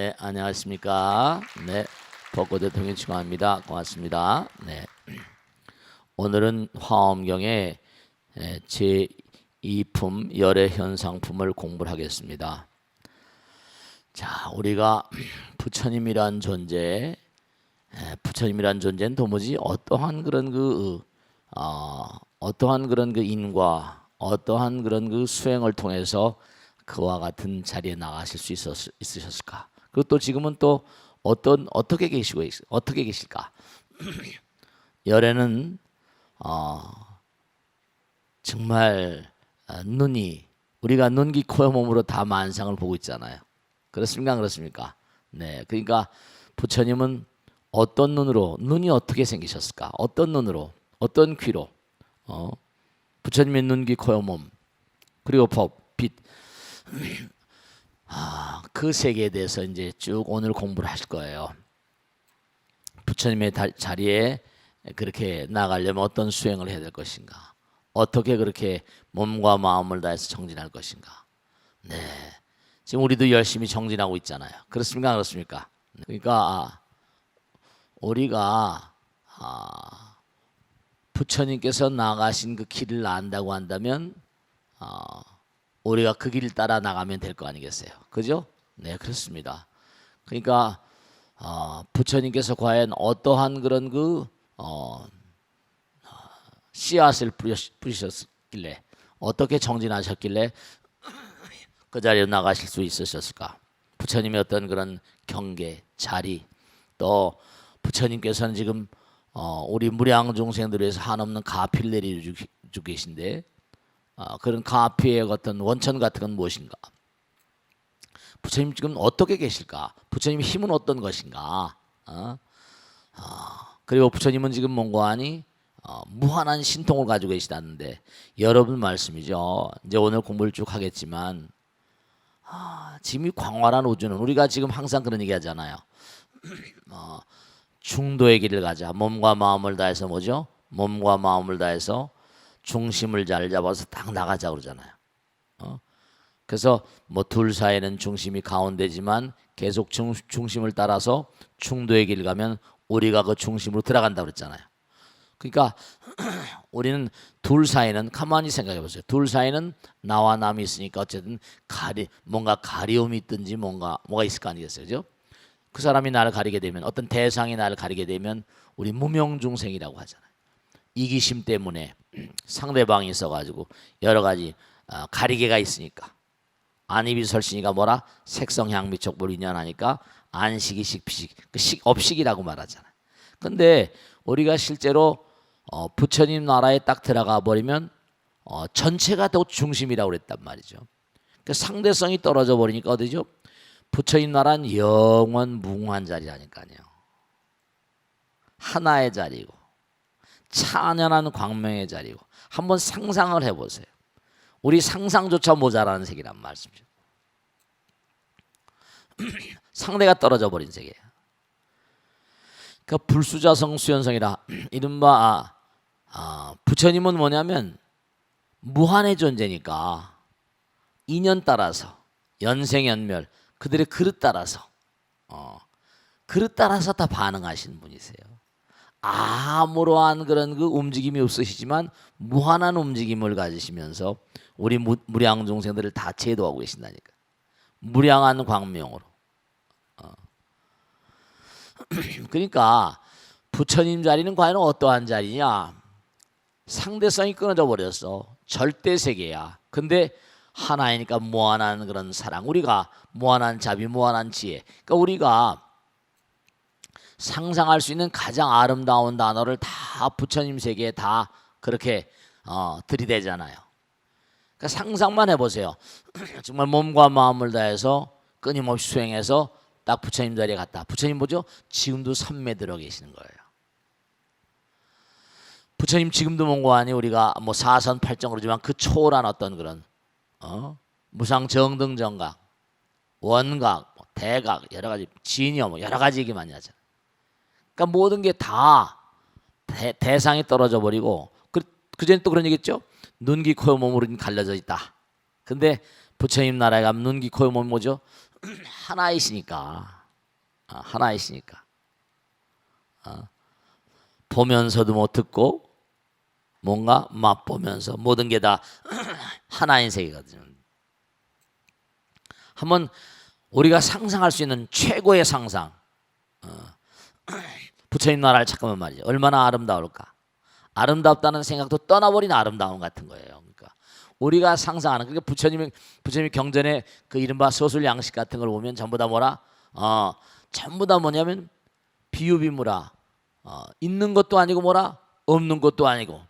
네, 안녕하십니까. 네, 벚꽃 대통령 축하합니다. 고맙습니다. 네, 오늘은 화엄경의 제2품 열애 현상품을 공부를 하겠습니다. 자, 우리가 부처님이란 존재, 부처님이란 존재는 도무지 어떠한 그런 어떠한 그런 그 인과 어떠한 그런 그 수행을 통해서 그와 같은 자리에 나가실 수 있으셨을까? 그리고 또 지금은 또 어떻게 계실까? 열애는 정말 눈이 우리가 눈, 귀, 코, 몸으로 다 만상을 보고 있잖아요. 그렇습니까? 그렇습니까? 네, 그러니까 부처님은 어떤 눈으로 눈이 어떻게 생기셨을까? 어떤 눈으로, 어떤 귀로? 부처님의 눈, 귀, 코, 몸 그리고 법, 빛. 그 세계에 대해서 이제 쭉 오늘 공부를 하실 거예요. 부처님의 자리에 그렇게 나가려면 어떤 수행을 해야 될 것인가? 어떻게 그렇게 몸과 마음을 다해서 정진할 것인가? 네, 지금 우리도 열심히 정진하고 있잖아요. 그렇습니까? 그렇습니까? 그러니까 우리가 부처님께서 나가신 그 길을 안다고 한다면 우리가 그 길을 따라 나가면 될 거 아니겠어요? 그죠? 네, 그렇습니다. 그러니까 부처님께서 과연 어떠한 그런 씨앗을 뿌리셨길래 어떻게 정진하셨길래 그 자리에 나가실 수 있으셨을까? 부처님의 어떤 그런 경계, 자리, 또 부처님께서는 지금 우리 무량 중생들을 위해서 한없는 가피를 내려주고 계신데 그런 가피의 어떤 원천 같은 건 무엇인가? 부처님 지금 어떻게 계실까? 부처님의 힘은 어떤 것인가? 그리고 부처님은 지금 뭔가하니 무한한 신통을 가지고 계시다는데 여러분 말씀이죠. 이제 오늘 공부를 쭉 하겠지만 지금 이 광활한 우주는 우리가 지금 항상 그런 얘기 하잖아요. 중도의 길을 가자. 몸과 마음을 다해서 뭐죠? 몸과 마음을 다해서 중심을 잘 잡아서 딱 나가자 그러잖아요. 그래서 뭐 둘 사이에는 중심이 가운데지만 계속 중심을 따라서 중도의 길을 가면 우리가 그 중심으로 들어간다 그랬잖아요. 그러니까 우리는 둘 사이는 가만히 생각해 보세요. 둘 사이는 나와 남이 있으니까 어쨌든 뭔가 가리움이 있든지 뭐가 있을 거 아니겠어요, 그죠? 그 사람이 나를 가리게 되면 어떤 대상이 나를 가리게 되면 우리 무명중생이라고 하잖아요. 이기심 때문에 상대방이 있어가지고 여러 가지 가리개가 있으니까 안입이 설신이가 뭐라 색성향미 촉불 인연하니까 안식이식 피식 그 업식이라고 말하잖아요. 근데 우리가 실제로 부처님 나라에 딱 들어가 버리면 전체가 또 중심이라고 그랬단 말이죠. 그 상대성이 떨어져 버리니까 어디죠? 부처님 나라는 영원 무궁한 자리라니까요. 하나의 자리고 찬연한 광명의 자리고 한번 상상을 해보세요. 우리 상상조차 모자라는 세계란 말씀이죠. 상대가 떨어져 버린 세계예요. 그 불수자성 수연성이라 이른바 부처님은 뭐냐면 무한의 존재니까 인연 따라서 연생연멸 그들의 그릇 따라서 다 반응하시는 분이세요. 아무러한 그런 그 움직임이 없으시지만 무한한 움직임을 가지시면서 우리 무량 중생들을 다 제도하고 계신다니까. 무량한 광명으로. 그러니까 부처님 자리는 과연 어떠한 자리냐? 상대성이 끊어져 버렸어. 절대 세계야. 근데 하나이니까 무한한 그런 사랑. 우리가 무한한 자비, 무한한 지혜. 그러니까 우리가 상상할 수 있는 가장 아름다운 단어를 다 부처님 세계에 다 그렇게 들이대잖아요. 그러니까 상상만 해보세요. 정말 몸과 마음을 다해서 끊임없이 수행해서 딱 부처님 자리에 갔다. 부처님 뭐죠? 지금도 삼매 들어 계시는 거예요. 부처님 지금도 뭔가 아니 우리가 뭐 사선 팔정 그러지만 그 초월한 어떤 그런 무상정등정각, 원각, 대각 여러 가지 진여 여러 가지 얘기 많이 하잖아요. 그러니까 모든 게 다 대상이 떨어져 버리고 그전에 또 그런 얘기했죠. 눈, 귀, 코, 몸으로 갈려져 있다. 근데 부처님 나라에 가면 눈, 귀, 코, 몸 뭐죠? 하나이시니까. 하나이시니까. 보면서도 못 듣고 뭔가 맛보면서 모든 게 다 하나인 세계거든요. 한번 우리가 상상할 수 있는 최고의 상상, 부처님 나라를 찾으면 말이죠. 얼마나 아름다울까. 아름답다는 생각도 떠나버린 아름다움 같은 거예요. 그러니까 우리가 상상하는, 그러니까 부처님이 경전에 그 이른바 서술 양식 같은 걸 보면 전부 다 뭐라? 전부 다 뭐냐면 비유비무라. 있는 것도 아니고 뭐라? 없는 것도 아니고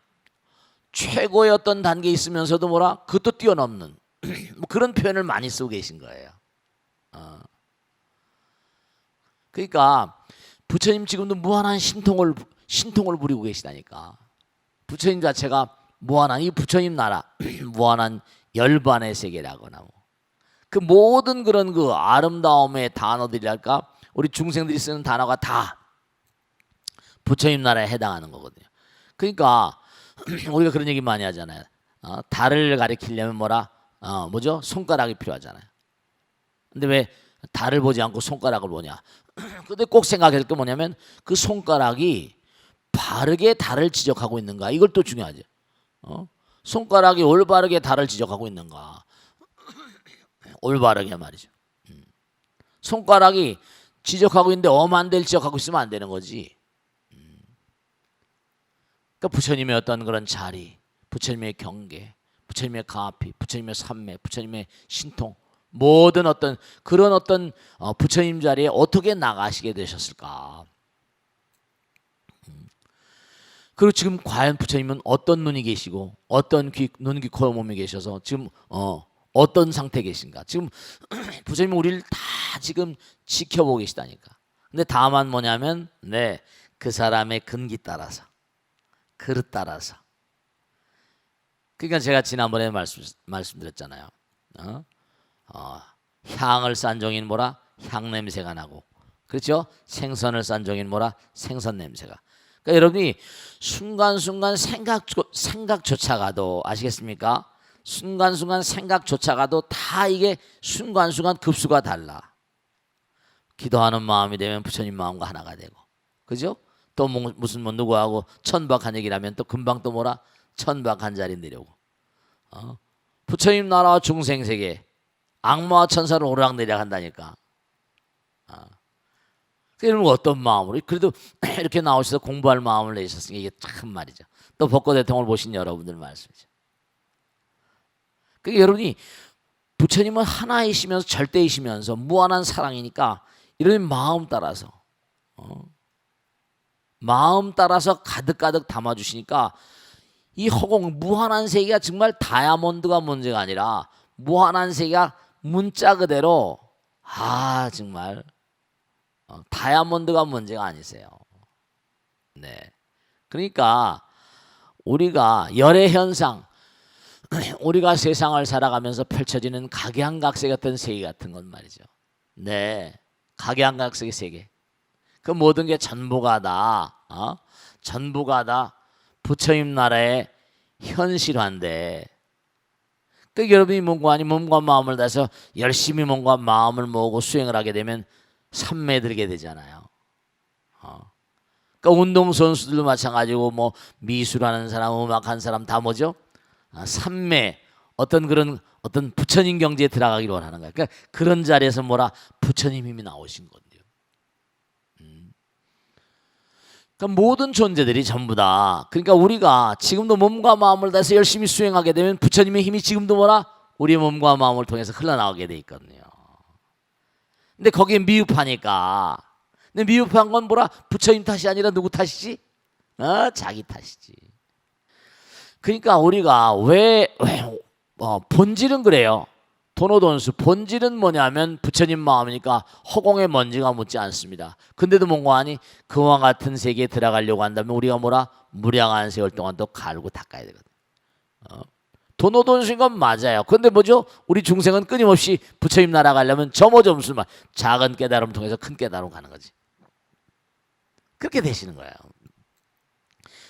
최고의 어떤 단계에 있으면서도 뭐라? 그것도 뛰어넘는 뭐 그런 표현을 많이 쓰고 계신 거예요. 그러니까 부처님 지금도 무한한 신통을 부리고 계시다니까. 부처님 자체가 무한한 이 부처님 나라 무한한 열반의 세계라거나 뭐. 그 모든 그런 그 아름다움의 단어들이랄까 우리 중생들이 쓰는 단어가 다 부처님 나라에 해당하는 거거든요. 그러니까 우리가 그런 얘기 많이 하잖아요. 달을 가리키려면 뭐라? 뭐죠? 손가락이 필요하잖아요. 근데 왜 달을 보지 않고 손가락을 보냐? 근데 꼭 생각할 게 뭐냐면 그 손가락이 바르게 달을 지적하고 있는가? 이걸 또 중요하죠. 손가락이 올바르게 달을 지적하고 있는가? 올바르게 말이죠. 손가락이 지적하고 있는데 엄한 데를 지적하고 있으면 안 되는 거지. 그러니까 부처님의 어떤 그런 자리, 부처님의 경계, 부처님의 가피, 부처님의 삼매, 부처님의 신통, 모든 어떤 그런 어떤 부처님 자리에 어떻게 나가시게 되셨을까? 그리고 지금 과연 부처님은 어떤 눈이 계시고 어떤 눈, 귀, 코, 몸이 계셔서 지금 어떤 상태에 계신가? 지금 부처님은 우리를 다 지금 지켜보고 계시다니까. 근데 다만 뭐냐면 그 사람의 근기 따라서 그릇 따라서. 그러니까 제가 지난번에 말씀드렸잖아요. 향을 싼 종인 뭐라? 향 냄새가 나고, 그렇죠? 생선을 싼 종인 뭐라? 생선 냄새가. 그러니까 여러분이 순간순간 생각조차가도 아시겠습니까? 순간순간 생각조차가도 다 이게 순간순간 급수가 달라. 기도하는 마음이 되면 부처님 마음과 하나가 되고, 그죠? 또 무슨 뭐 누구하고 천박한 얘기라면 또 금방 또 뭐라? 천박한 자리 내려오고. 부처님 나라와 중생세계 악마와 천사를 오르락내리락 한다니까. 그러면 어떤 마음으로? 그래도 이렇게 나오셔서 공부할 마음을 내셨으니까 이게 참 말이죠. 또 벚꽃 대통을 보신 여러분들 말씀이죠. 그러니까 여러분이 부처님은 하나이시면서 절대이시면서 무한한 사랑이니까 이런 마음 따라서 가득가득 담아주시니까 이 허공 무한한 세계가 정말 다이아몬드가 문제가 아니라 무한한 세계가 문자 그대로 정말 다이아몬드가 문제가 아니세요. 네. 그러니까 우리가 열의 현상, 우리가 세상을 살아가면서 펼쳐지는 각양각색 같은 세계 같은 건 말이죠. 네. 각양각색의 세계. 그 모든 게 전부가 다 부처님 나라의 현실화인데, 그 여러분이 몸과 마음을 다해서 열심히 몸과 마음을 모으고 수행을 하게 되면 삼매 들게 되잖아요. 그러니까 운동선수들도 마찬가지고 뭐 미술하는 사람, 음악하는 사람 다 뭐죠? 삼매, 어떤 부처님 경지에 들어가기를 원하는 거예요. 그러니까 그런 자리에서 뭐라? 부처님 힘이 나오신 건데요. 그러니까 모든 존재들이 전부 다, 그러니까 우리가 지금도 몸과 마음을 다해서 열심히 수행하게 되면 부처님의 힘이 지금도 뭐라? 우리 몸과 마음을 통해서 흘러나오게 돼 있거든요. 근데 거기에 미흡하니까. 근데 미흡한 건 뭐라? 부처님 탓이 아니라 누구 탓이지? 자기 탓이지. 그러니까 우리가 본질은 그래요. 도노돈수 본질은 뭐냐면 부처님 마음이니까 허공에 먼지가 묻지 않습니다. 근데도 뭔가 하니 그와 같은 세계에 들어가려고 한다면 우리가 뭐라? 무량한 세월 동안 또 갈고 닦아야 되거든. 도노돈수인 건 맞아요. 근데 뭐죠? 우리 중생은 끊임없이 부처님 나라 가려면 점수만 작은 깨달음을 통해서 큰 깨달음 가는 거지. 그렇게 되시는 거예요.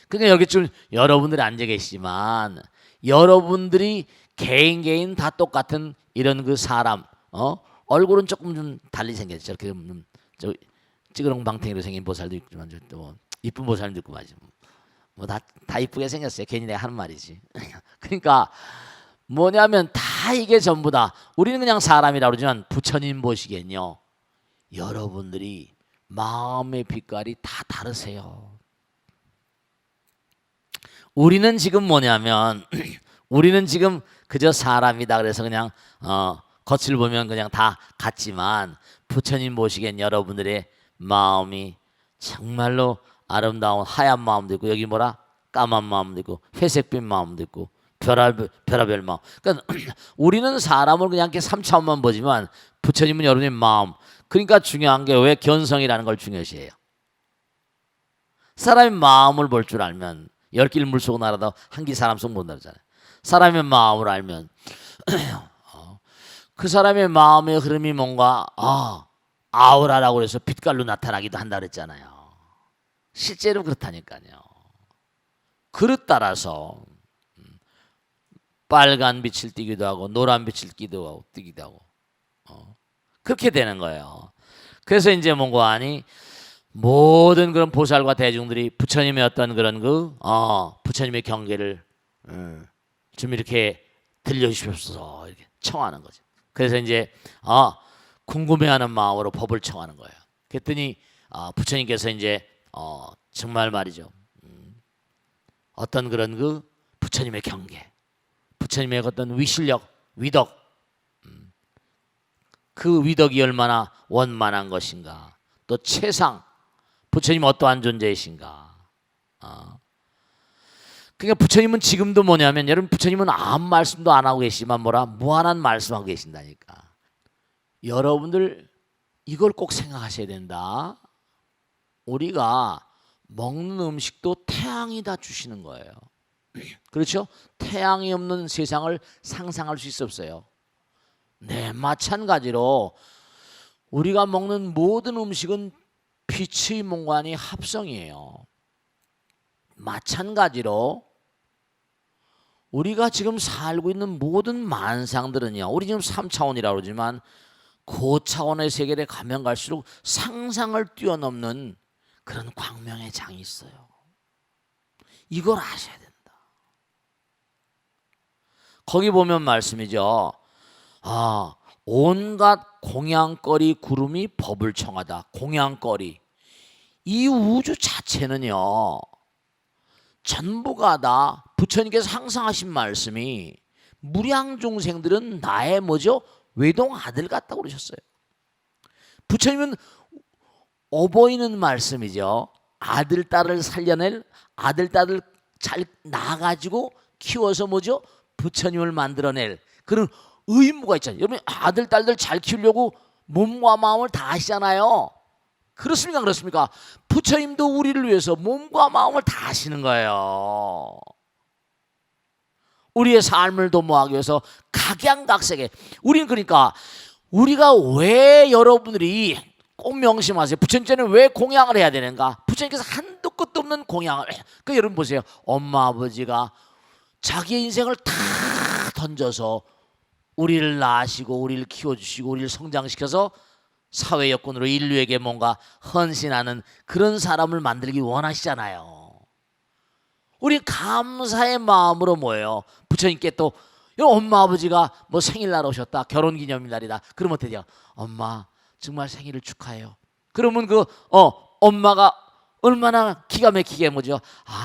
그러니까 여기 좀 여러분들이 앉아 계시지만 여러분들이 개인 다 똑같은 이런 그 사람 얼굴은 조금 좀 달리 생겼죠. 저렇게 저 찌그렁방탱이로 생긴 보살도 있지만 또 이쁜 보살도 있고 말이죠. 뭐 다 이쁘게 생겼어요. 괜히 내가 하는 말이지. 그러니까 뭐냐면 다 이게 전부 다 우리는 그냥 사람이라 그러지만 부처님 보시기엔요, 여러분들이 마음의 빛깔이 다 다르세요. 우리는 지금 뭐냐면 우리는 지금 그저 사람이다 그래서 그냥 겉을 보면 그냥 다 같지만 부처님 보시기엔 여러분들의 마음이 정말로 아름다운 하얀 마음도 있고, 여기 뭐라 까만 마음도 있고, 회색빛 마음도 있고, 별하별 마음. 그러니까 우리는 사람을 그냥 이렇게 3차원만 보지만 부처님은 여러분의 마음. 그러니까 중요한 게 왜 견성이라는 걸 중요시해요. 사람의 마음을 볼 줄 알면 10길 물속 나라도 한 길 사람 속 못 나르잖아요. 사람의 마음을 알면 그 사람의 마음의 흐름이 뭔가 아우라라고 해서 빛깔로 나타나기도 한다 그랬잖아요. 실제로 그렇다니까요. 그릇 따라서 빨간 빛을 띠기도 하고 노란 빛을 띠기도 하고 그렇게 되는 거예요. 그래서 이제 뭔가 하니 모든 그런 보살과 대중들이 부처님의 어떤 그런 부처님의 경계를 좀 이렇게 들려주십시오 이렇게 청하는 거죠. 그래서 이제 궁금해하는 마음으로 법을 청하는 거예요. 그랬더니 부처님께서 이제 정말 말이죠. 어떤 그런 부처님의 경계, 부처님의 어떤 위실력, 위덕, 그 위덕이 얼마나 원만한 것인가, 또 최상, 부처님 어떠한 존재이신가. 그러니까 부처님은 지금도 뭐냐면 여러분 부처님은 아무 말씀도 안 하고 계시지만 뭐라 무한한 말씀하고 계신다니까. 여러분들 이걸 꼭 생각하셔야 된다. 우리가 먹는 음식도 태양이 다 주시는 거예요. 그렇죠? 태양이 없는 세상을 상상할 수 없어요. 네, 마찬가지로 우리가 먹는 모든 음식은 빛의 몽관이 합성이에요. 마찬가지로 우리가 지금 살고 있는 모든 만상들은요, 우리 지금 3차원이라고 그러지만 고차원의 세계에 가면 갈수록 상상을 뛰어넘는 그런 광명의 장이 있어요. 이걸 아셔야 된다. 거기 보면 말씀이죠. 온갖 공양거리 구름이 법을 청하다. 공양거리. 이 우주 자체는요, 전부가 다 부처님께서 항상 하신 말씀이 무량 중생들은 나의 뭐죠? 외동 아들 같다고 그러셨어요. 부처님은 어버이는 말씀이죠. 아들 딸을 살려낼, 아들 딸을 잘 낳아가지고 키워서 뭐죠? 부처님을 만들어낼 그런 의무가 있잖아요. 여러분 아들 딸들 잘 키우려고 몸과 마음을 다 하시잖아요. 그렇습니까? 그렇습니까? 부처님도 우리를 위해서 몸과 마음을 다 하시는 거예요. 우리의 삶을 도모하기 위해서 각양각색의, 우리는 그러니까 우리가 왜 여러분들이 꼭 명심하세요. 부처님께는 왜 공양을 해야 되는가? 부처님께서 한도 끝도 없는 공양을. 그러니까 여러분 보세요. 엄마 아버지가 자기의 인생을 다 던져서 우리를 낳으시고 우리를 키워주시고 우리를 성장시켜서 사회 여건으로 인류에게 뭔가 헌신하는 그런 사람을 만들기 원하시잖아요. 우리 감사의 마음으로 뭐예요? 부처님께 또 엄마 아버지가 뭐 생일날 오셨다, 결혼기념일날이다. 그러면 어떻게 돼요? 엄마 정말 생일을 축하해요. 그러면 엄마가 얼마나 기가 막히게 뭐죠?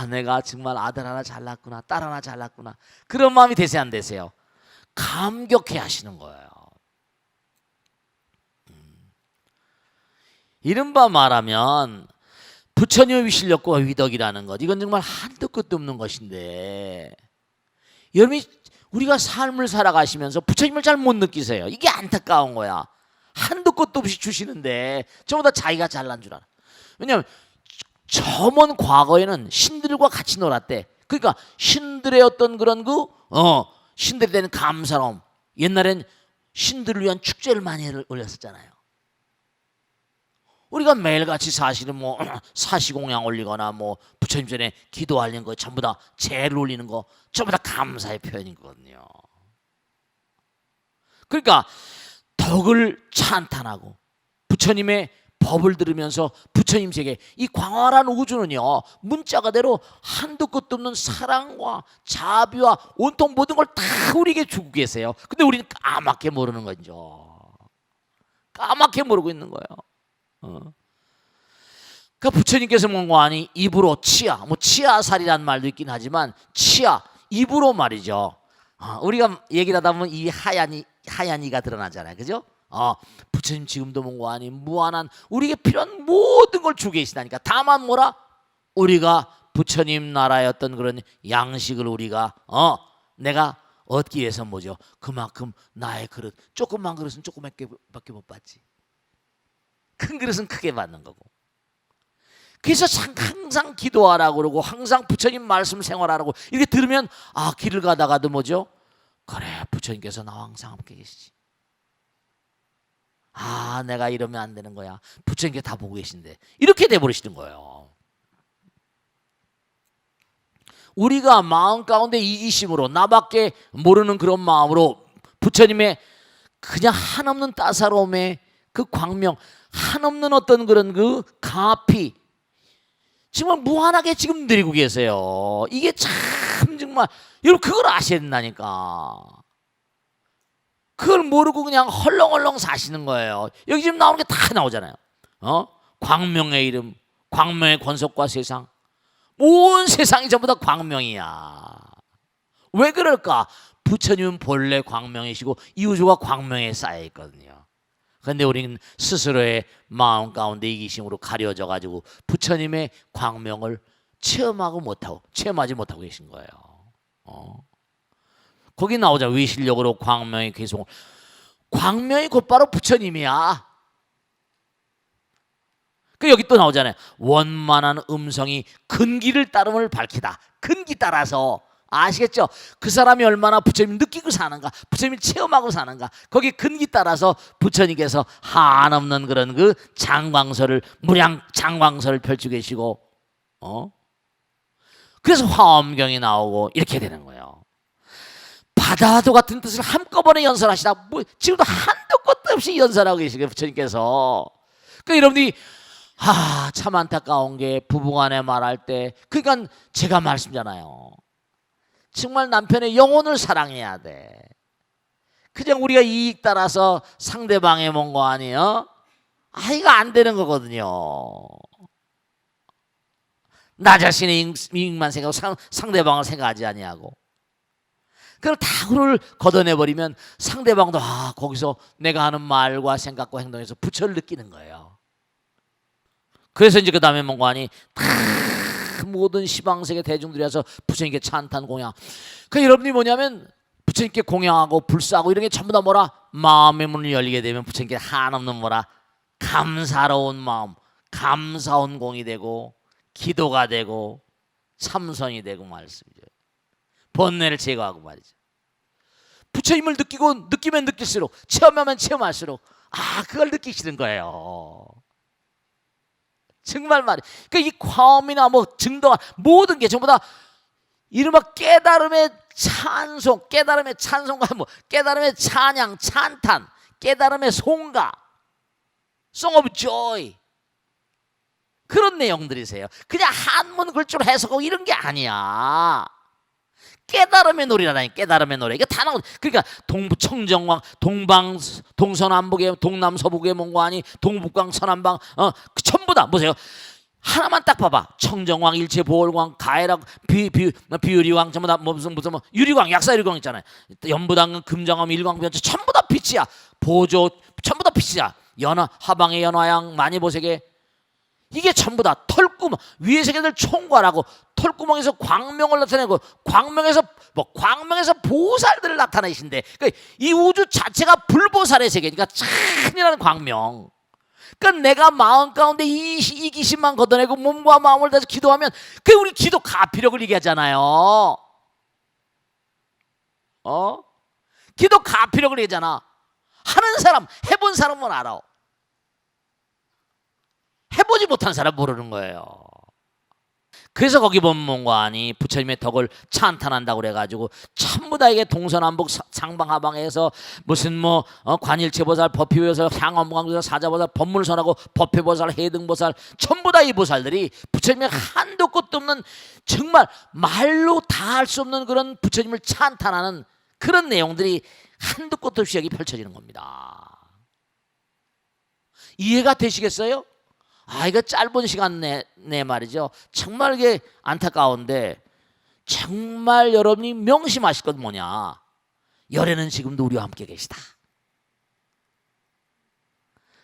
내가 정말 아들 하나 잘났구나, 딸 하나 잘났구나. 그런 마음이 되세요, 안 되세요? 감격해 하시는 거예요. 이른바 말하면 부처님의 위실력과 위덕이라는 것, 이건 정말 한도 끝도 없는 것인데 여러분이 우리가 삶을 살아가시면서 부처님을 잘 못 느끼세요. 이게 안타까운 거야. 한도 끝도 없이 주시는데 전부 다 자기가 잘난 줄 알아. 왜냐하면 저 먼 과거에는 신들과 같이 놀았대. 그러니까 신들의 어떤 그런 신들에 대한 감사로움, 옛날엔 신들을 위한 축제를 많이 올렸었잖아요. 우리가 매일같이 사실은 뭐 사시공양 올리거나 뭐 부처님 전에 기도하는 거 전부 다 제를 올리는 거 전부 다 감사의 표현이거든요. 그러니까 덕을 찬탄하고 부처님의 법을 들으면서 부처님 세계, 이 광활한 우주는요, 문자가대로 한도 끝도 없는 사랑과 자비와 온통 모든 걸 다 우리에게 주고 계세요. 근데 우리는 까맣게 모르는 거죠. 까맣게 모르고 있는 거예요. 그러니까 부처님께서 뭔가하니 입으로 치아, 뭐 치아살이라는 말도 있긴 하지만 치아, 입으로 말이죠. 우리가 얘기를 하다 보면 이 하얀이가 드러나잖아요, 그죠? 부처님 지금도 뭔가하니 무한한 우리에게 필요한 모든 걸 주고 계시다니까. 다만 뭐라? 우리가 부처님 나라의 어떤 그런 양식을 우리가 내가 얻기 위해서 뭐죠? 그만큼 나의 그릇, 조그만 그릇은 조그맣게 밖에 못 받지. 큰 그릇은 크게 받는 거고. 그래서 항상 기도하라고 그러고 항상 부처님 말씀 생활하라고 이렇게 들으면 길을 가다가도 뭐죠? 그래, 부처님께서 나와 항상 함께 계시지. 내가 이러면 안 되는 거야. 부처님께 다 보고 계신데. 이렇게 돼버리시는 거예요. 우리가 마음 가운데 이기심으로 나밖에 모르는 그런 마음으로 부처님의 그냥 한없는 따사로움의 그 광명, 한없는 어떤 그런 그 가피, 정말 무한하게 지금 드리고 계세요. 이게 참 정말 여러분 그걸 아셔야 된다니까. 그걸 모르고 그냥 헐렁헐렁 사시는 거예요. 여기 지금 나오는 게 다 나오잖아요. 광명의 이름, 광명의 권속과 세상, 온 세상이 전부 다 광명이야. 왜 그럴까? 부처님은 본래 광명이시고 이 우주가 광명에 쌓여 있거든요. 그런데 우리는 스스로의 마음 가운데 이기심으로 가려져 가지고 부처님의 광명을 체험하지 못하고 계신 거예요. 거기 나오자 위실력으로 광명의 괴송. 광명이 곧바로 부처님이야. 그 여기 또 나오잖아요. 원만한 음성이 근기를 따름을 밝히다. 근기 따라서 아시겠죠? 그 사람이 얼마나 부처님 느끼고 사는가, 부처님 체험하고 사는가. 거기 근기 따라서 부처님께서 한없는 그런 그 장광설을, 무량 장광설을 펼치고 계시고, 그래서 화엄경이 나오고 이렇게 되는 거예요. 바다도 같은 뜻을 한꺼번에 연설하시다. 지금도 한도 끝도 없이 연설하고 계시게 부처님께서. 그러니까 여러분들이 참 안타까운 게 부부간에 말할 때, 그러니까 제가 말씀잖아요. 정말 남편의 영혼을 사랑해야 돼. 그냥 우리가 이익 따라서 상대방의 뭔가 아니에요? 이거 안 되는 거거든요. 나 자신의 이익만 생각하고 상대방을 생각하지 아니하고. 그걸 다 그걸 걷어내버리면 상대방도 거기서 내가 하는 말과 생각과 행동에서 부처를 느끼는 거예요. 그래서 이제 그 다음에 뭔가 하니 다 모든 시방세계 대중들이 와서 부처님께 찬탄 공양. 그 여러분이 뭐냐면 부처님께 공양하고 불사하고 이런 게 전부 다 뭐라? 마음의 문을 열리게 되면 부처님께 한없는 뭐라? 감사로운 마음, 감사온 공이 되고 기도가 되고 참선이 되고 말씀이죠. 번뇌를 제거하고 말이죠. 부처님을 느끼고 느끼면 느낄수록, 체험하면 체험할수록 그걸 느끼시는 거예요. 정말 말이에요. 그러니까 이 과음이나 뭐 증도가 모든 게 전부 다 이른바 깨달음의 찬송, 깨달음의 찬송가, 깨달음의 찬양, 찬탄, 깨달음의 송가, Song of Joy, 그런 내용들이세요. 그냥 한문 글자로 해석하고 이런 게 아니야. 깨달음의 노래라니, 깨달음의 노래. 이게 다 나오고, 그러니까 청정왕, 동서남북의, 동남서북의 뭔가하니, 동북광, 서남방, 전부 다 보세요. 하나만 딱 봐봐. 청정왕, 일체보월광, 가해락, 비유리왕, 전부 다 무슨 유리광, 약사유리광 있잖아요. 연부당은 금정암, 일광변체, 전부 다 빛이야. 보조, 전부 다 빛이야. 하방의 연화양, 만이보색의, 이게 전부 다 털구멍, 위의 세계들 총괄하고 털구멍에서 광명을 나타내고 광명에서 보살들을 나타내신데, 그러니까 이 우주 자체가 불보살의 세계니까 찬이라는 광명. 그러니까 내가 마음 가운데 이기심만 걷어내고 몸과 마음을 다해서 기도하면 그게 우리 기도 가피력을 얘기하잖아요. 기도 가피력을 얘기하잖아. 하는 사람, 해본 사람은 알아. 해보지 못한 사람 모르는 거예요. 그래서 거기 법문관이 부처님의 덕을 찬탄한다고 그래가지고 전부 다 이게 동서남북 상방하방에서 무슨 뭐 관일체보살, 법희보살, 향엄광보살, 사자보살, 법문선하고 법회보살, 해등보살 전부 다 이 보살들이 부처님의 한도 끝도 없는 정말 말로 다 할 수 없는 그런 부처님을 찬탄하는 그런 내용들이 한도 끝도 없이 여기 펼쳐지는 겁니다. 이해가 되시겠어요? 이거 짧은 시간 내 말이죠. 정말 이게 안타까운데 정말 여러분이 명심하실 것 뭐냐? 열애는 지금도 우리와 함께 계시다.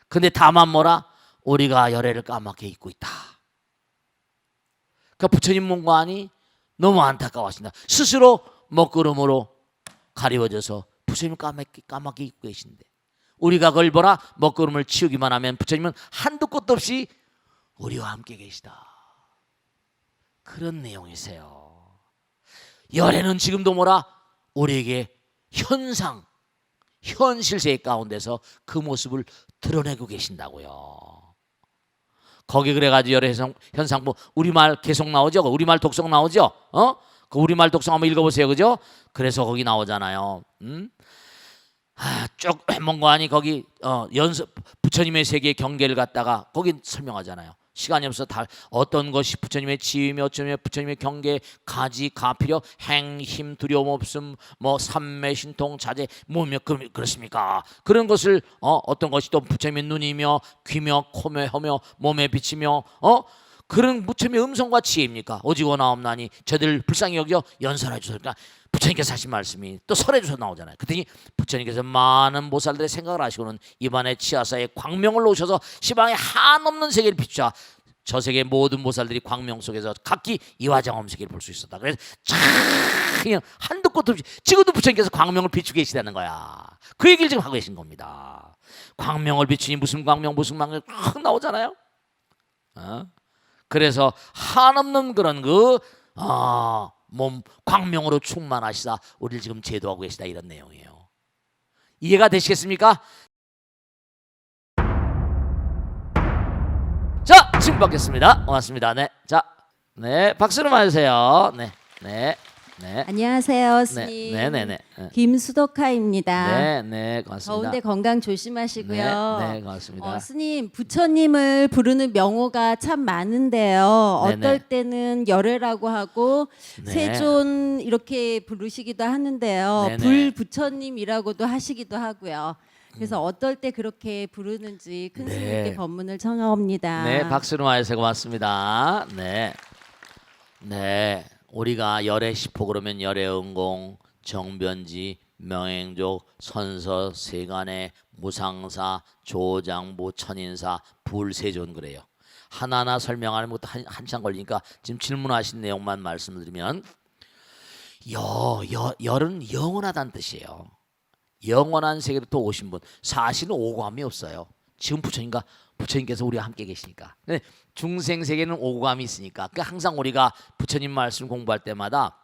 근데 다만 뭐라? 우리가 열애를 까맣게 잊고 있다. 그러니까 부처님 문관이 너무 안타까워하신다. 스스로 먹구름으로 가리워져서 부처님을 까맣게 잊고 계신데 우리가 그걸 보라 먹구름을 치우기만 하면 부처님은 한도 끝도 없이 우리와 함께 계시다. 그런 내용이세요. 열애는 지금도 뭐라 우리에게 현실세 가운데서 그 모습을 드러내고 계신다고요. 거기 그래가지고 열애 현상부 우리말 계속 나오죠. 우리말 독성 나오죠. 그 우리말 독성 한번 읽어보세요. 그죠? 그래서 거기 나오잖아요. 쭉 뭔가하니 거기 부처님의 세계의 경계를 갖다가 거기 설명하잖아요. 시간이 없어서 다 어떤 것이 부처님의 지위며 어쩌면 부처님의 경계 가지 가피려 행 힘 두려움 없음 뭐 삼매 신통 자제 뭐며 그렇습니까? 그런 것을 어떤 것이 또 부처님의 눈이며 귀며 코며 혀며 몸에 비치며 그런 부처님의 음성과 지혜입니까? 오직 원하옵나니 저들 불쌍히 여겨 연설해 주소서. 그러니까 부처님께서 하신 말씀이 또 설해 주셔서 나오잖아요. 그랬더니 부처님께서 많은 보살들의 생각을 하시고는 입안에 치아사에 광명을 놓으셔서 시방에 한없는 세계를 비추자 저 세계 모든 보살들이 광명 속에서 각기 이화장엄 세계를 볼 수 있었다. 그래서 그냥 한도 끝도 없이 지금도 부처님께서 광명을 비추고 계시다는 거야. 그 얘기를 지금 하고 계신 겁니다. 광명을 비추니 무슨 광명 확 나오잖아요. 그래서 한없는 그런 몸 광명으로 충만하시다 우리를 지금 제도하고 계시다 이런 내용이에요. 이해가 되시겠습니까? 자, 지금 받겠습니다. 고맙습니다. 네, 자, 네, 박수로 맞으세요. 네, 네, 네. 안녕하세요, 스님. 네, 네, 네, 네. 김수덕하입니다. 네, 네, 고맙습니다. 더운데 건강 조심하시고요. 네, 네, 고맙습니다. 스님, 부처님을 부르는 명호가 참 많은데요. 네, 어떨 네. 때는 열애라고 하고 네. 세존 이렇게 부르시기도 하는데요. 네, 네. 불부처님이라고도 하시기도 하고요. 그래서 어떨 때 그렇게 부르는지 큰 네. 스님께 법문을 청하옵니다. 네, 박수로 맞으세요. 고맙습니다. 네, 네. 우리가 열애 시포 그러면 열애응공, 정변지, 명행족, 선서, 세간의, 무상사, 조장부, 천인사, 불세존 그래요. 하나하나 설명하는 것도 한참 걸리니까 지금 질문하신 내용만 말씀드리면 열은 영원하다는 뜻이에요. 영원한 세계로부터 오신 분 사실은 오감이 없어요. 지금 부처님께서 우리와 함께 계시니까. 중생 세계는 오감이 있으니까. 그러니까 항상 우리가 부처님 말씀 공부할 때마다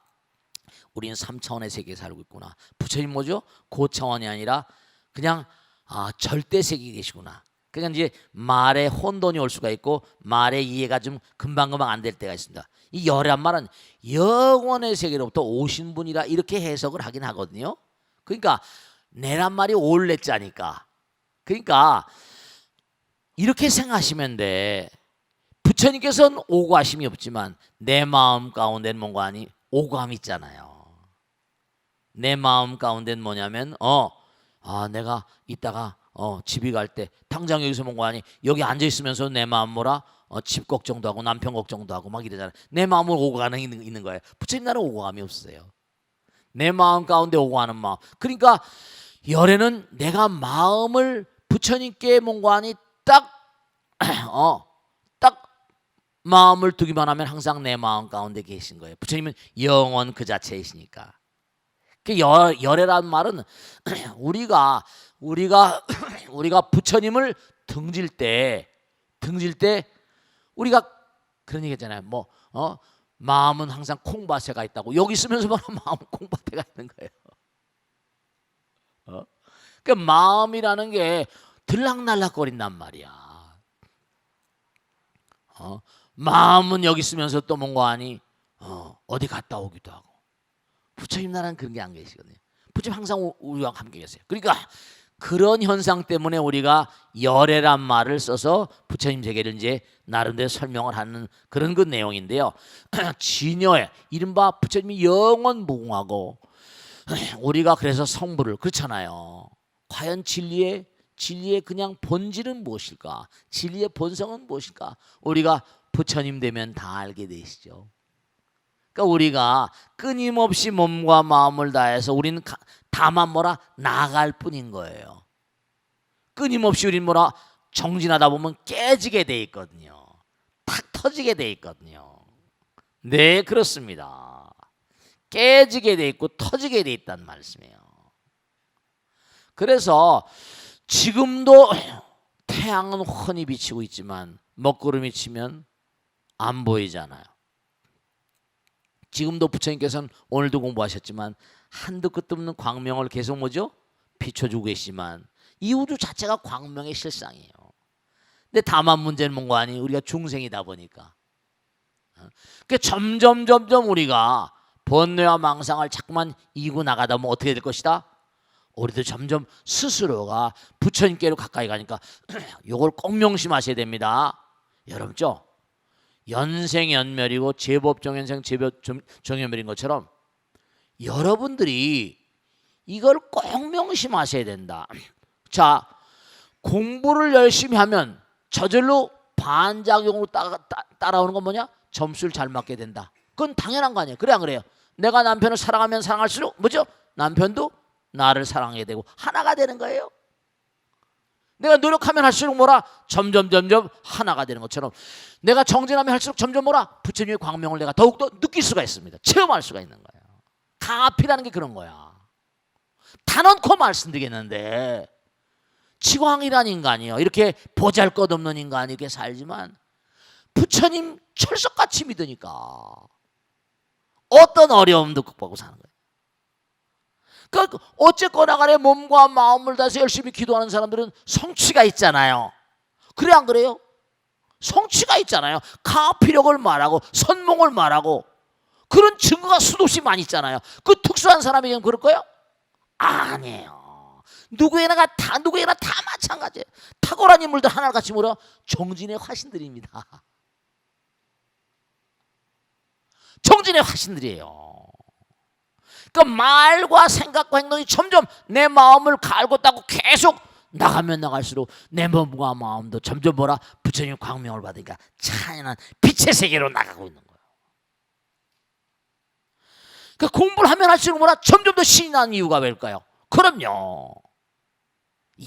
우리는 3차원의 세계에 살고 있구나. 부처님 뭐죠? 고차원이 아니라 그냥 절대 세계에 계시구나. 그러니까 이제 말에 혼돈이 올 수가 있고 말의 이해가 좀 금방금방 안 될 때가 있습니다. 이 열이란 말은 영원의 세계로부터 오신 분이라 이렇게 해석을 하긴 하거든요. 그러니까 내란 말이 올레자니까. 그러니까 이렇게 생각하시면 돼. 부처님께서는 오과심이 없지만 내 마음 가운데는 뭔가 아니 오감이 있잖아요. 내 마음 가운데는 뭐냐면 내가 이따가 집에 갈 때 당장 여기서 뭔가 아니 여기 앉아 있으면서 내 마음 뭐라 집 걱정도 하고 남편 걱정도 하고 막 이러잖아요. 내 마음은 오감이 있는 거예요. 부처님 나는 오감이 없어요. 내 마음 가운데 오고 하는 마음. 그러니까 열애는 내가 마음을 부처님께 뭔가 아니 딱 마음을 두기만 하면 항상 내 마음 가운데 계신 거예요. 부처님은 영원 그 자체이시니까. 그 열애란 말은 우리가 부처님을 등질 때 우리가 그런 얘기했잖아요. 마음은 항상 콩밭에가 있다고. 여기 있으면서 마음은 콩밭에가 있는 거예요. 그 마음이라는 게 들락날락거린단 말이야. 마음은 여기 있으면서 또 뭔가 하니 어디 갔다 오기도 하고. 부처님 나라는 그런 게 안 계시거든요. 부처님 항상 우리와 함께 계세요. 그러니까 그런 현상 때문에 우리가 열애란 말을 써서 부처님 세계를 이제 나름대로 설명을 하는 그런 그 내용인데요. 진여애, 이른바 부처님이 영원 무궁하고 우리가 그래서 성불을 그렇잖아요. 과연 진리의 그냥 본질은 무엇일까? 진리의 본성은 무엇일까? 우리가 부처님 되면 다 알게 되시죠. 그러니까 우리가 끊임없이 몸과 마음을 다해서 우리는 다만 뭐라 나아갈 뿐인 거예요. 끊임없이 우리는 뭐라 정진하다 보면 깨지게 돼 있거든요. 탁 터지게 돼 있거든요. 네, 그렇습니다. 깨지게 돼 있고 터지게 돼 있다는 말씀이에요. 그래서 지금도 태양은 훤히 비치고 있지만 먹구름이 치면 안 보이잖아요. 지금도 부처님께서는 오늘도 공부하셨지만 한도 끝도 없는 광명을 계속 뭐죠? 비춰주고 계시지만 이 우주 자체가 광명의 실상이에요. 근데 다만 문제는 뭔가 아니 우리가 중생이다 보니까 그러니까 점점 우리가 번뇌와 망상을 자꾸만 이기고 나가다 보면 어떻게 될 것이다? 우리도 점점 스스로가 부처님께로 가까이 가니까 요걸 꼭 명심하셔야 됩니다. 여러분죠? 연생연멸이고 제법정연생 제법정연멸인 것처럼 여러분들이 이걸 꼭 명심하셔야 된다. 자, 공부를 열심히 하면 저절로 반작용으로 따라오는 건 뭐냐? 점수를 잘 맞게 된다. 그건 당연한 거 아니에요. 그래 안 그래요? 내가 남편을 사랑하면 사랑할수록 뭐죠? 남편도 나를 사랑하게 되고 하나가 되는 거예요. 내가 노력하면 할수록 뭐라? 점점 하나가 되는 것처럼 내가 정진하면 할수록 점점 뭐라? 부처님의 광명을 내가 더욱더 느낄 수가 있습니다. 체험할 수가 있는 거예요. 가피라는 게 그런 거야. 단언코 말씀드리겠는데 지광이란 인간이요. 이렇게 보잘것없는 인간이 이렇게 살지만 부처님 철석같이 믿으니까 어떤 어려움도 극복하고 사는 거예요. 그러니까 어쨌거나 간에 몸과 마음을 다해서 열심히 기도하는 사람들은 성취가 있잖아요. 그래 안 그래요? 성취가 있잖아요. 가피력을 말하고 선몽을 말하고 그런 증거가 수도 없이 많이 있잖아요. 그 특수한 사람에게는 그럴 거예요? 아니에요. 누구에나 다 마찬가지예요. 탁월한 인물들 하나같이 뭐라? 정진의 화신들입니다. 정진의 화신들이에요. 그러니까 말과 생각과 행동이 점점 내 마음을 갈고 닦고 계속 나가면 나갈수록 내 몸과 마음도 점점 뭐라? 부처님 광명을 받으니까 찬연한 빛의 세계로 나가고 있는 거예요. 그러니까 공부를 하면 할수록 뭐라? 점점 더 신이 나는 이유가 뭘까요? 그럼요.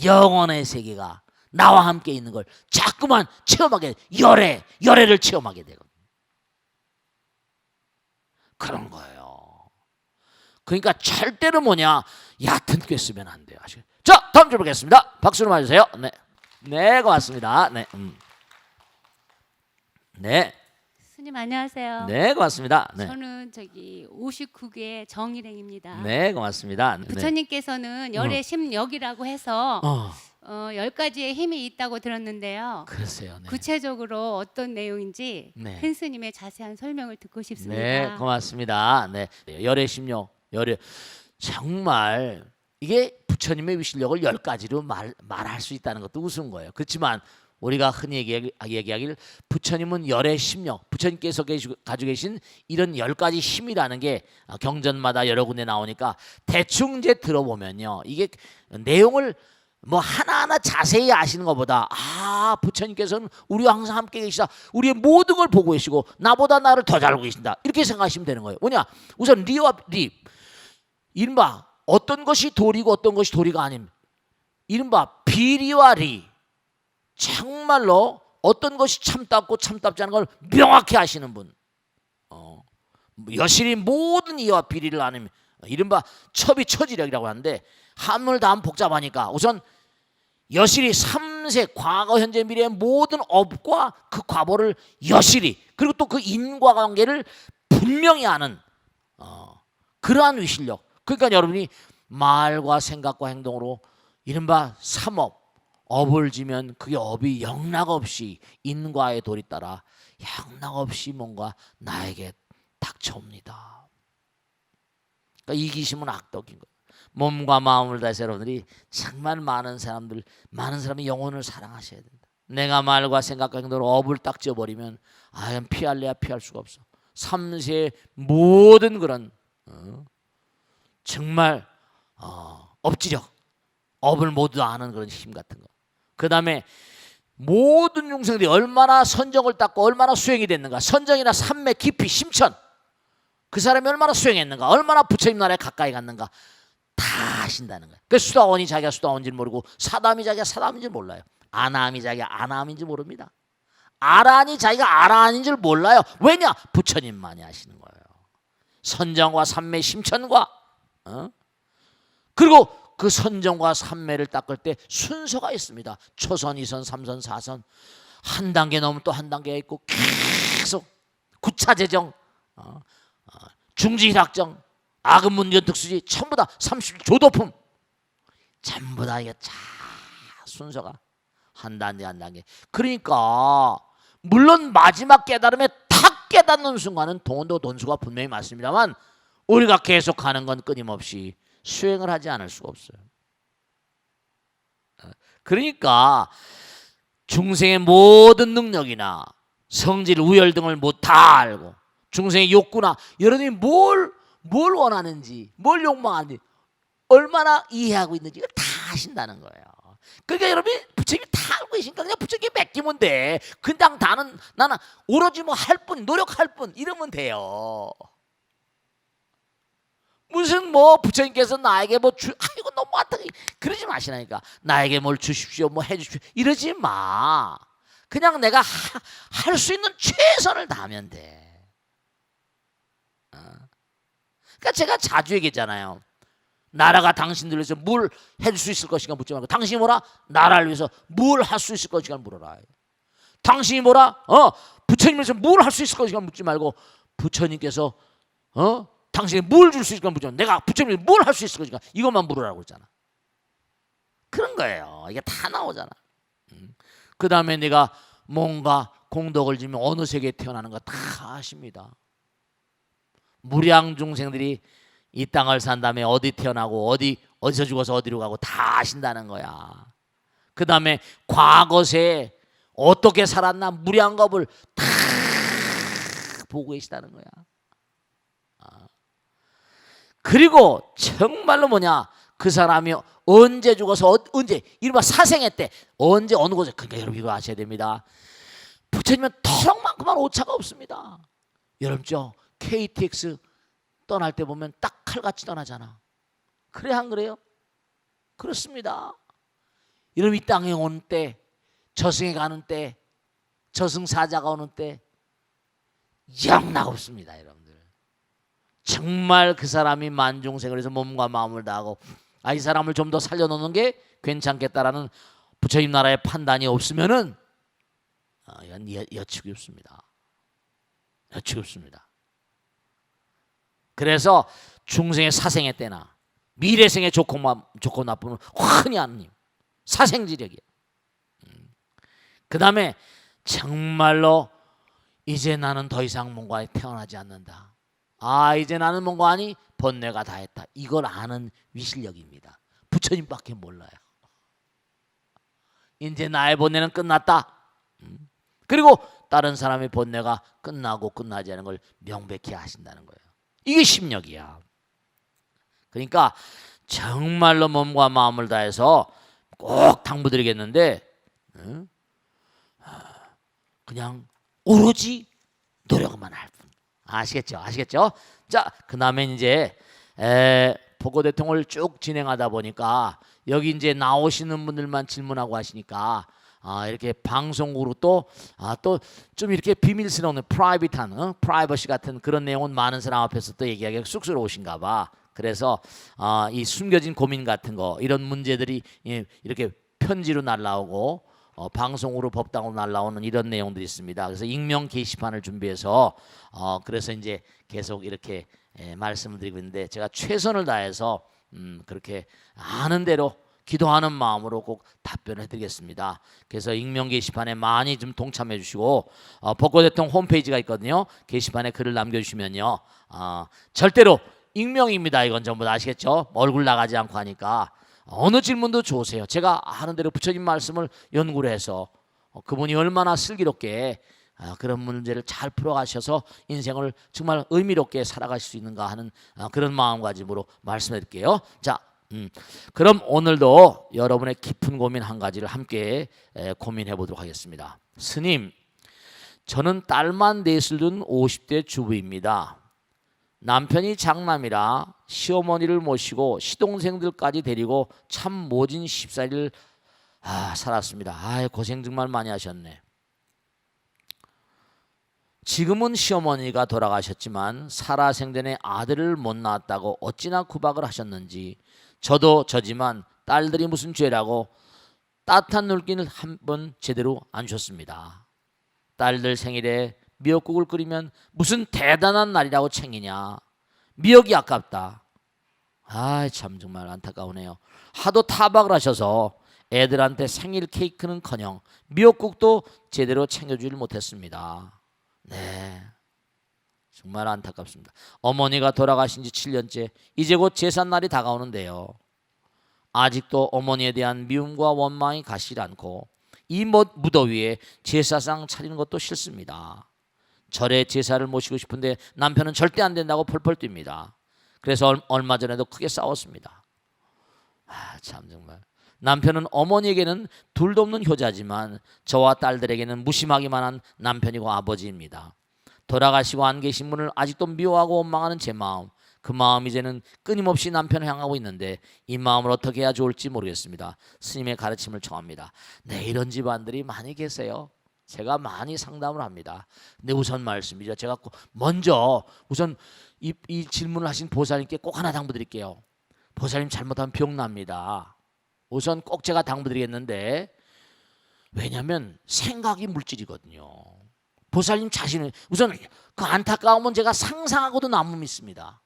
영혼의 세계가 나와 함께 있는 걸 자꾸만 체험하게 열애를 체험하게 되거든요. 그런 거예요. 그러니까 절대로 뭐냐 얕은 꾀 쓰면 안 돼요. 자, 다음 줄 보겠습니다. 박수로 맞으세요. 네, 고맙습니다. 네. 스님 안녕하세요. 네, 고맙습니다. 네. 저는 59개 정일행입니다. 네, 고맙습니다. 부처님께서는 열의 심력이라고 해서 10가지의 힘이 있다고 들었는데요. 그러세요. 네. 구체적으로 어떤 내용인지 네. 큰 스님의 자세한 설명을 듣고 싶습니다. 네, 고맙습니다. 네, 열의 심력, 정말 이게 부처님의 위실력을 10가지로 말할 수 있다는 것도 우스운 거예요. 그렇지만 우리가 흔히 얘기하길 부처님은 열의 심력, 부처님께서 가지고 계신 이런 10가지 힘이라는 게 경전마다 여러 군데 나오니까 대충 이제 들어보면요, 이게 내용을 뭐 하나하나 자세히 아시는 것보다 부처님께서는 우리와 항상 함께 계시다, 우리의 모든 걸 보고 계시고 나보다 나를 더 잘 알고 계신다, 이렇게 생각하시면 되는 거예요. 뭐냐? 우선 리와 리, 이른바 어떤 것이 도리고 어떤 것이 도리가 아닌, 이른바 비리와 리, 정말로 어떤 것이 참답고 참답지 않은 걸 명확히 아시는 분, 여실히 모든 이와 비리를 아는, 이른바 첩이처지력이라고 하는데 한문을 다 하면 복잡하니까 우선 여실히 3세 과거 현재 미래의 모든 업과 그 과보를 여실히, 그리고 또 그 인과관계를 분명히 아는 그러한 위실력. 그러니까 여러분이 말과 생각과 행동으로 이른바 삼업, 업을 지면 그게 업이 영락없이 인과의 도리 따라 영락없이 뭔가 나에게 닥쳐옵니다. 그러니까 이기심은 악덕인 거예요. 몸과 마음을 다해서 여러분들이 정말 많은 사람이 영혼을 사랑하셔야 된다. 내가 말과 생각과 행동으로 업을 딱 지어버리면 피할래야 피할 수가 없어. 3세의 모든 그런 정말 업지력, 업을 모두 아는 그런 힘 같은 거. 그 다음에 모든 중생들이 얼마나 선정을 닦고 얼마나 수행이 됐는가, 선정이나 삼매 깊이 심천, 그 사람이 얼마나 수행했는가, 얼마나 부처님 나라에 가까이 갔는가 다 아신다는 거예요. 그 수다원이 자기가 수다원인지 모르고 사담이 자기가 사담인지 몰라요. 아나함이 자기가 아나함인지 모릅니다. 아라한이 자기가 아라한인 줄 몰라요. 왜냐? 부처님만이 아시는 거예요. 선정과 삼매 심천과 그리고 그 선정과 삼매를 닦을 때 순서가 있습니다. 초선, 2선, 3선, 4선, 한 단계 넘으면 또 한 단계가 있고 계속 구차재정, 중지희락정, 아금문견 특수지 전부 다 30조도품 전부 다 이게 자 순서가 한 단계 한 단계. 그러니까 물론 마지막 깨달음에 탁 깨닫는 순간은 동원도 돈수가 분명히 맞습니다만 우리가 계속하는 건 끊임없이 수행을 하지 않을 수가 없어요. 그러니까 중생의 모든 능력이나 성질, 우열 등을 다 알고 중생의 욕구나 여러분이 뭘 원하는지, 뭘 욕망하는지 얼마나 이해하고 있는지 다 아신다는 거예요. 그러니까 여러분이 부처님이 다 알고 계시니까 그냥 부처님께 맡기면 돼. 그냥 나는 오로지 뭐 할 뿐, 노력할 뿐 이러면 돼요. 무슨 뭐 부처님께서 나에게 아이고 너무하다 그러지 마시라니까. 나에게 뭘 주십시오, 뭐 해주십시오 이러지 마. 그냥 내가 할 수 있는 최선을 다하면 돼. 그러니까 제가 자주 얘기했잖아요. 나라가 당신들을 위해서 뭘 해줄 수 있을 것인가 묻지 말고 당신이 뭐라? 나라를 위해서 뭘 할 수 있을 것인가 물어라. 당신이 뭐라? 부처님께서 뭘 할 수 있을 것인가 묻지 말고 부처님께서 당신이 뭘 줄 수 있을까 묻지 말고 내가 부처님이 뭘 할 수 있을 것인가 이것만 물으라고 했잖아. 그런 거예요. 이게 다 나오잖아. 그 다음에 내가 뭔가 공덕을 지면 어느 세계에 태어나는가 다 아십니다. 무량 중생들이 이 땅을 산 다음에 어디 태어나고 어디서 죽어서 어디로 가고 다 아신다는 거야. 그 다음에 과거세에 어떻게 살았나 무량겁을 다 보고 계시다는 거야. 그리고 정말로 뭐냐, 그 사람이 언제 죽어서 언제 이른바 사생애 때 언제 어느 곳에, 그러니까 여러분 이거 아셔야 됩니다. 부처님은 터럭만큼만 오차가 없습니다. 여러분 저 KTX 떠날 때 보면 딱 칼같이 떠나잖아. 그래 안 그래요? 그렇습니다. 여러분 이 땅에 오는 때, 저승에 가는 때, 저승사자가 오는 때 영락 없습니다. 여러분들 정말 그 사람이 만중생을 해서 몸과 마음을 다하고 이 사람을 좀 더 살려놓는 게 괜찮겠다라는 부처님 나라의 판단이 없으면은 이건 여측이 없습니다. 여측이 없습니다. 그래서 중생의 사생의 때나 미래생의 좋고 나쁨은 흔히 아는 사생지력이에요. 그 다음에 정말로 이제 나는 더 이상 뭔가에 태어나지 않는다. 이제 나는 뭔가 아니 번뇌가 다 했다. 이걸 아는 위실력입니다. 부처님밖에 몰라요. 이제 나의 번뇌는 끝났다. 그리고 다른 사람의 번뇌가 끝나고 끝나지 않은 걸 명백히 아신다는 거예요. 이게 심력이야. 그러니까 정말로 몸과 마음을 다해서 꼭 당부드리겠는데 그냥 오로지 노력만 할 뿐. 아시겠죠? 자, 그 다음에 이제 보고 대통을 쭉 진행하다 보니까 여기 이제 나오시는 분들만 질문하고 하시니까 이렇게 방송국으로 또 좀 이렇게 비밀스러운 프라이빗한 프라이버시 같은 그런 내용은 많은 사람 앞에서 또 얘기하기가 쑥스러우신가 봐. 그래서 이 숨겨진 고민 같은 거 이런 문제들이 이렇게 편지로 날라오고 방송으로 법당으로 날라오는 이런 내용들이 있습니다. 그래서 익명 게시판을 준비해서 그래서 이제 계속 이렇게 말씀을 드리고 있는데 제가 최선을 다해서 그렇게 아는 대로 기도하는 마음으로 꼭 답변해 드리겠습니다. 그래서 익명 게시판에 많이 좀 동참해 주시고 벚꽃대통 홈페이지가 있거든요. 게시판에 글을 남겨주시면요. 절대로 익명입니다. 이건 전부 다 아시겠죠? 얼굴 나가지 않고 하니까 어느 질문도 좋으세요. 제가 하는 대로 부처님 말씀을 연구를 해서 그분이 얼마나 슬기롭게 그런 문제를 잘 풀어가셔서 인생을 정말 의미롭게 살아가실 수 있는가 하는 그런 마음가짐으로 말씀드릴게요. 자, 그럼 오늘도 여러분의 깊은 고민 한 가지를 함께 고민해 보도록 하겠습니다. 스님, 저는 딸만 넷을 둔 50대 주부입니다. 남편이 장남이라 시어머니를 모시고 시동생들까지 데리고 참 모진 14일 살았습니다. 고생 정말 많이 하셨네. 지금은 시어머니가 돌아가셨지만 살아생전에 아들을 못 낳았다고 어찌나 구박을 하셨는지 저도 저지만 딸들이 무슨 죄라고 따뜻한 눈길을 한 번 제대로 안 줬습니다. 딸들 생일에 미역국을 끓이면 무슨 대단한 날이라고 챙기냐. 미역이 아깝다. 참 정말 안타까우네요. 하도 타박을 하셔서 애들한테 생일 케이크는커녕 미역국도 제대로 챙겨주질 못했습니다. 네, 정말 안타깝습니다. 어머니가 돌아가신 지 7년째, 이제 곧 제삿날이 다가오는데요. 아직도 어머니에 대한 미움과 원망이 가시질 않고 이 무더위에 제사상 차리는 것도 싫습니다. 절에 제사를 모시고 싶은데 남편은 절대 안 된다고 펄펄 뜁니다. 그래서 얼마 전에도 크게 싸웠습니다. 참 정말 남편은 어머니에게는 둘도 없는 효자지만 저와 딸들에게는 무심하기만 한 남편이고 아버지입니다. 돌아가시고 안 계신 분을 아직도 미워하고 원망하는 제 마음, 그 마음 이제는 끊임없이 남편을 향하고 있는데 이 마음을 어떻게 해야 좋을지 모르겠습니다. 스님의 가르침을 청합니다. 네, 이런 집안들이 많이 계세요. 제가 많이 상담을 합니다. 근데 우선 말씀이죠. 제가 먼저 우선 이 질문을 하신 보살님께 꼭 하나 당부드릴게요. 보살님 잘못하면 병 납니다. 우선 꼭 제가 당부드리겠는데, 왜냐하면 생각이 물질이거든요. 보살님 자신은 우선 그 안타까움은 제가 상상하고도 나무 믿습니다.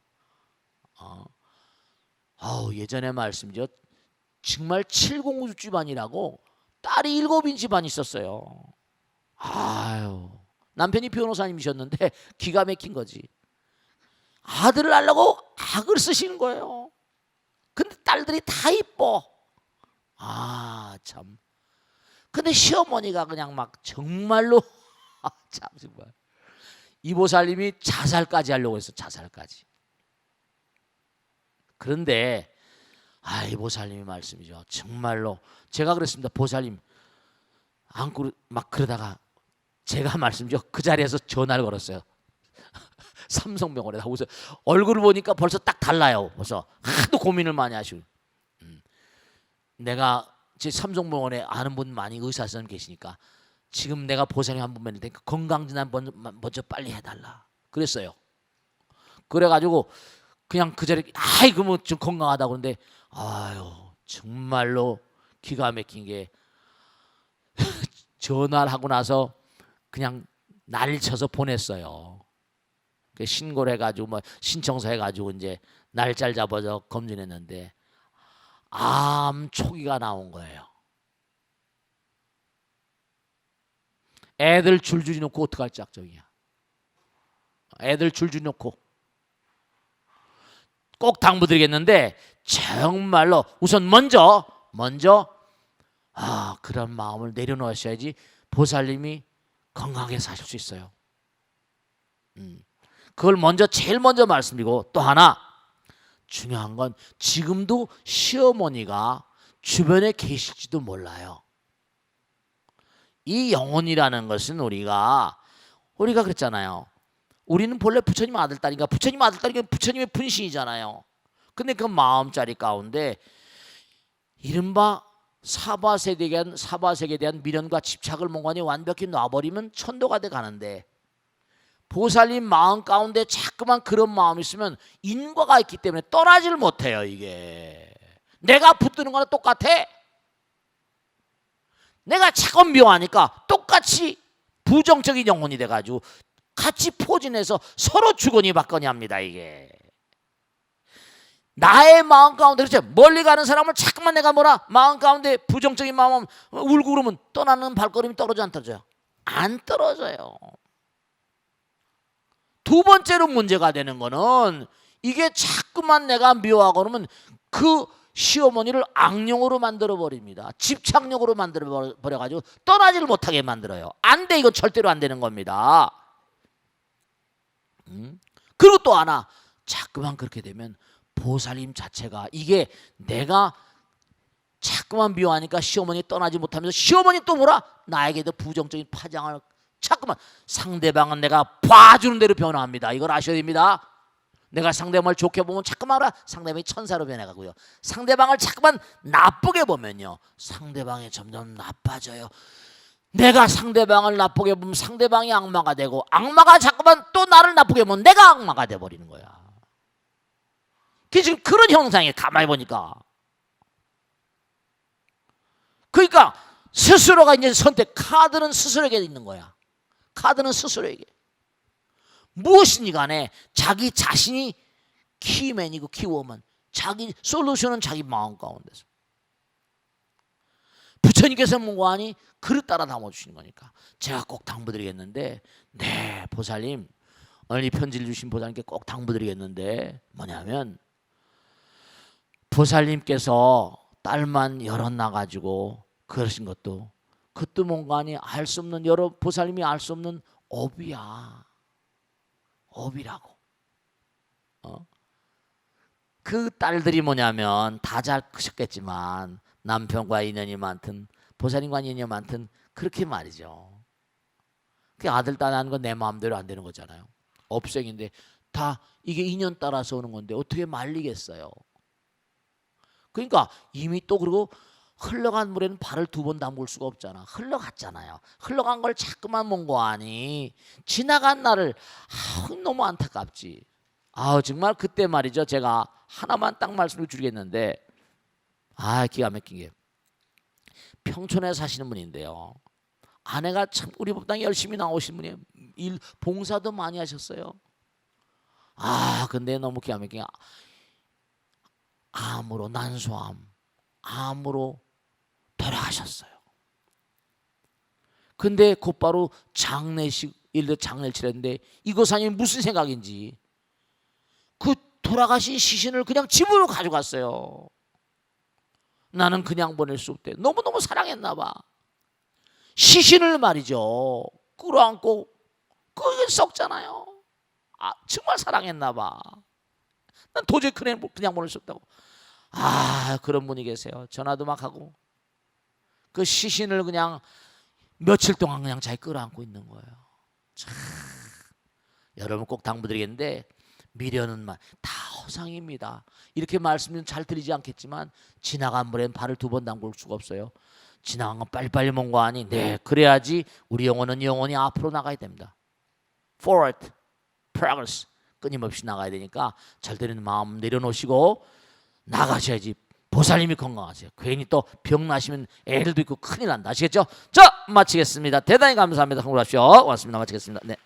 예전에 말씀이죠. 정말 7공주 집안이라고 딸이 7인 집안이 있었어요. 남편이 변호사님이셨는데 기가 막힌 거지. 아들을 낳으려고 악을 쓰시는 거예요. 근데 딸들이 다 이뻐. 참. 근데 시어머니가 그냥 막 정말로 참 정말 이 보살님이 자살까지 하려고 했어. 자살까지. 그런데 이 보살님이 말씀이죠. 정말로 제가 그랬습니다. 보살님 안고 막 그러다가 제가 말씀이죠. 그 자리에서 전화를 걸었어요. 삼성병원에 하고서 얼굴을 보니까 벌써 딱 달라요. 벌써 하도 고민을 많이 하시고. 내가 제 삼성병원에 아는 분 많이 의사 선생님 계시니까 지금 내가 보살님 한 번 뵀을 테니까 건강진단 먼저 빨리 해달라 그랬어요. 그래가지고 그냥 그 자리에 그러면 좀 건강하다고 그러는데 정말로 기가 막힌 게 전화를 하고 나서 그냥 난리 쳐서 보냈어요. 신고를 해가지고 신청서 해가지고 이제 날짜를 잡아서 검진했는데 암 초기가 나온 거예요. 애들 줄줄이 놓고 어떡할 작정이야. 애들 줄줄이 놓고 꼭 당부드리겠는데 정말로 우선 먼저 그런 마음을 내려놓으셔야지 보살님이 건강하게 사실 수 있어요. 그걸 제일 먼저 말씀드리고, 또 하나 중요한 건 지금도 시어머니가 주변에 계실지도 몰라요. 이 영혼이라는 것은 우리가 그랬잖아요. 우리는 본래 부처님 아들딸이니까 부처님의 분신이잖아요. 근데 그 마음자리 가운데 이른바 사바세계에 대한 미련과 집착을 몽환히 완벽히 놔버리면 천도가 돼 가는데, 보살님 마음 가운데 자꾸만 그런 마음이 있으면 인과가 있기 때문에 떠나지를 못해요. 이게 내가 붙드는 거랑 똑같아. 내가 자꾸 미워하니까 똑같이 부정적인 영혼이 돼가지고 같이 포진해서 서로 주거니 받거니 합니다. 이게 나의 마음 가운데 그렇죠. 멀리 가는 사람을 자꾸만 내가 뭐라 마음 가운데 부정적인 마음 울고 그러면 떠나는 발걸음이 떨어져 안 떨어져요? 안 떨어져요. 두 번째로 문제가 되는 거는 이게 자꾸만 내가 미워하고 그러면 그 시어머니를 악령으로 만들어 버립니다. 집착력으로 만들어 버려가지고 떠나지를 못하게 만들어요. 안 돼. 이건 절대로 안 되는 겁니다. 그리고 또 하나 자꾸만 그렇게 되면 보살님 자체가 이게 내가 자꾸만 미워하니까 시어머니 떠나지 못하면서 시어머니 또 뭐라 나에게도 부정적인 파장을 자꾸만 상대방은 내가 봐주는 대로 변화합니다. 이걸 아셔야 됩니다. 내가 상대방을 좋게 보면 자꾸만 상대방이 천사로 변해가고요. 상대방을 자꾸만 나쁘게 보면요 상대방이 점점 나빠져요. 내가 상대방을 나쁘게 보면 상대방이 악마가 되고 악마가 자꾸만 또 나를 나쁘게 보면 내가 악마가 돼버리는 거야. 지금 그런 형상이 가만히 보니까 그러니까 스스로가 이제 선택 카드는 스스로에게 있는 거야. 카드는 스스로에게 무엇이니 간에 자기 자신이 키맨이고 키워먼 자기 솔루션은 자기 마음 가운데서 부처님께서 뭐하니 그릇 따라 담아주시는 거니까 제가 꼭 당부드리겠는데 네 보살님 오늘 이 편지를 주신 보살님께 꼭 당부드리겠는데 뭐냐면 보살님께서 딸만 열어놔가지고 그러신 것도 그것도 뭔가 아니 알 수 없는 여러 보살님이 알 수 없는 업이야. 업이라고. 그 딸들이 뭐냐면 다 잘 크셨겠지만 남편과 인연이 많든 보살님과 인연이 많든 그렇게 말이죠. 그 아들 딸 낳는 건 내 마음대로 안 되는 거잖아요. 업생인데 다 이게 인연 따라서 오는 건데 어떻게 말리겠어요. 그러니까 이미 또 그리고 흘러간 물에는 발을 두 번 담글 수가 없잖아. 흘러갔잖아요. 흘러간 걸 자꾸만 몽고하니 지나간 날을 너무 안타깝지. 정말 그때 말이죠. 제가 하나만 딱 말씀을 드리겠는데 기가 막힌 게 평촌에 사시는 분인데요. 아내가 참 우리 법당 열심히 나오신 분이에요. 일 봉사도 많이 하셨어요. 근데 너무 기가 막힌 게 암으로 난소암 암으로 돌아가셨어요. 근데 곧바로 장례식 일도 장례를 치렀는데 이 고사님이 무슨 생각인지 그 돌아가신 시신을 그냥 집으로 가져갔어요. 나는 그냥 보낼 수 없대. 너무너무 사랑했나 봐. 시신을 말이죠 끌어안고 그게 썩잖아요. 정말 사랑했나 봐. 난 도저히 그냥 보낼 수 없다고. 그런 분이 계세요. 전화도 막 하고 그 시신을 그냥 며칠 동안 그냥 잘 끌어안고 있는 거예요. 참, 여러분 꼭 당부드리겠는데 미련은 다 허상입니다. 이렇게 말씀은 잘 드리지 않겠지만 지나간 물엔 발을 두 번 담글 수가 없어요. 지나간 건 빨리빨리 몽고하니 그래야지 우리 영혼은 영원히 앞으로 나가야 됩니다. Forward, progress 끊임없이 나가야 되니까 절대는 마음 내려놓으시고 나가셔야지. 보살님이 건강하세요. 괜히 또 병 나시면 애들도 있고 큰일 난다. 아시겠죠? 자 마치겠습니다. 대단히 감사합니다. 성불하십시오. 고맙습니다. 마치겠습니다. 네.